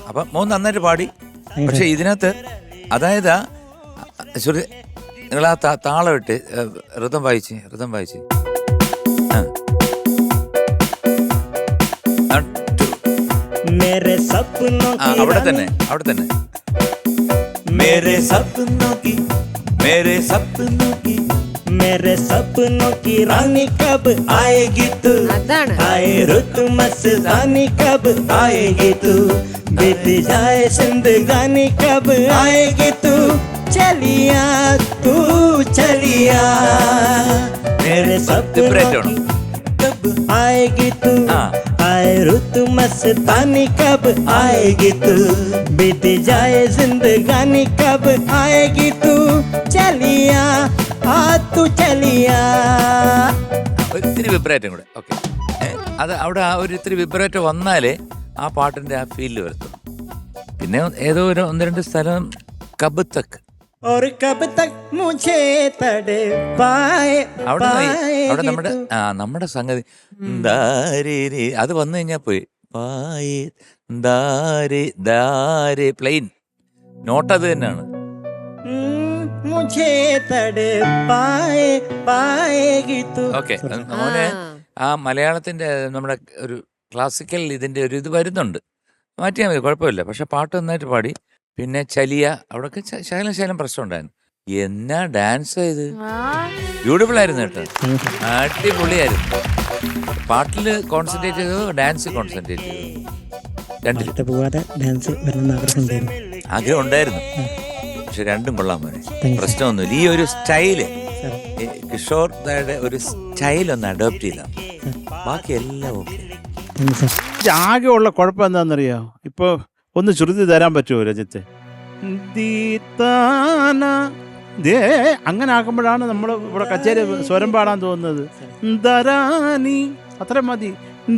അപ്പം മോൻ നന്നായിട്ട് പാടി. പക്ഷെ ഇതിനകത്ത് അതായത് ശ്രുതി നിങ്ങൾ ആ താളം ഇട്ട് ഋതം വായിച്ച് അവിടെ തന്നെ मेरे सपनों की रानी कब आएगी तू, आए रुत मस्तानी कब आएगी तू, बीत जाए जिंदगानी कब आएगी तू, चलिया तू चलिया, मेरे सपनों की कब आएगी तू, आए रुत मस्तानी कब आएगी तू, बीत जाए जिंदगानी कब आएगी तू, चलिया तू चलिया. ഇത്തിരി വിബ്രേറ്റം കൂടെ. ഓക്കെ, അത് അവിടെ ആ ഒരു ഇത്തിരി വിബ്രേറ്റ് വന്നാലേ ആ പാട്ടിന്റെ ആ ഫീലിൽ വരത്തുള്ളൂ. പിന്നെ ഏതോ ഒരു 1-2 സ്ഥലം കബ് തക്ക് और कब तक मुझे तड़पाए അവിടെ നമ്മുടെ സംഗതി അത് വന്നു കഴിഞ്ഞാൽ പോയി. പായേ ദാരെ ദാരെ പ്ലെയിൻ നോട്ട് അത് തന്നെയാണ്. मुझे तड़पाए पाएगी तू. ഓക്കെ, മോനെ ആ മലയാളത്തിന്റെ നമ്മുടെ ഒരു ക്ലാസിക്കൽ ഇതിന്റെ ഒരു ഇത് വരുന്നുണ്ട്, മാറ്റിയാൽ മതി, കുഴപ്പമില്ല. പക്ഷെ പാട്ട് നന്നായിട്ട് പാടി. പിന്നെ ചലിയ അവിടെയൊക്കെ ശകലം പ്രശ്നം ഉണ്ടായിരുന്നു. എന്നാ ഡാൻസ് ചെയ്ത് ബ്യൂട്ടിഫുൾ ആയിരുന്നു കേട്ടോ, അടിപൊളിയായിരുന്നു. പാട്ടില് കോൺസെൻട്രേറ്റ് ചെയ്തോ ഡാൻസ് കോൺസെൻട്രേറ്റ് ചെയ്തോ? ആഗ്രഹം ഉണ്ടായിരുന്നു, പക്ഷെ രണ്ടും കൊള്ളാൻ പോലെ പ്രശ്നമൊന്നുമില്ല. ഈ ഒരു സ്റ്റൈല് കിഷോർദയുടെ ഒരു സ്റ്റൈൽ ഒന്ന് അഡോപ്റ്റ് ചെയ്താൽ ബാക്കി എല്ലാം ഓക്കെ. ആകെ ഉള്ള കുഴപ്പം എന്താണെന്നറിയോ? ഇപ്പൊ ഒന്ന് ശ്രുതി തരാൻ പറ്റുമോ രജിത്ത്? അങ്ങനെ ആക്കുമ്പോഴാണ് നമ്മൾ ഇവിടെ കച്ചേരി സ്വരം പാടാൻ തോന്നുന്നത്. ദരാനി അത്ര മതി.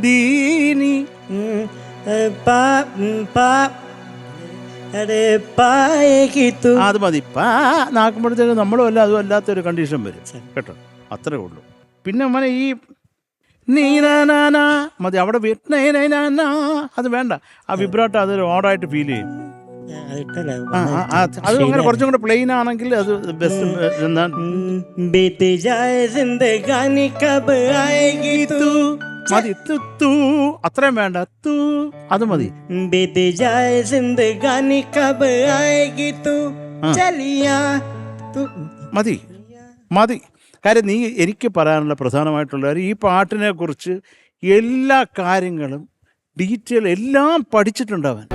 ദീനി അത് മതി. നാക്കുമ്പോഴത്തേക്ക് നമ്മളും അല്ല അതും അല്ലാത്തൊരു കണ്ടീഷൻ വരും കേട്ടോ, അത്രേ ഉള്ളൂ. പിന്നെ മോനെ ഈ നീനാനാ മതി, അവിടെ അത് വേണ്ട. ആ വിബ്രാട്ടോ അതൊരു ഓടായിട്ട് ഫീൽ ചെയ്യും. അത് അങ്ങനെ കുറച്ചും കൂടെ പ്ലെയിൻ ആണെങ്കിൽ അത് ബെസ്റ്റ്. മതി, തൂ അത്രയും വേണ്ട, തൂ അത് മതി. മതി മതി. കാര്യം നീ എനിക്ക് പറയാനുള്ള പ്രധാനമായിട്ടുള്ള കാര്യം, ഈ പാട്ടിനെ കുറിച്ച് എല്ലാ കാര്യങ്ങളും ഡീറ്റെയിൽ എല്ലാം പഠിച്ചിട്ടുണ്ടാവാൻ.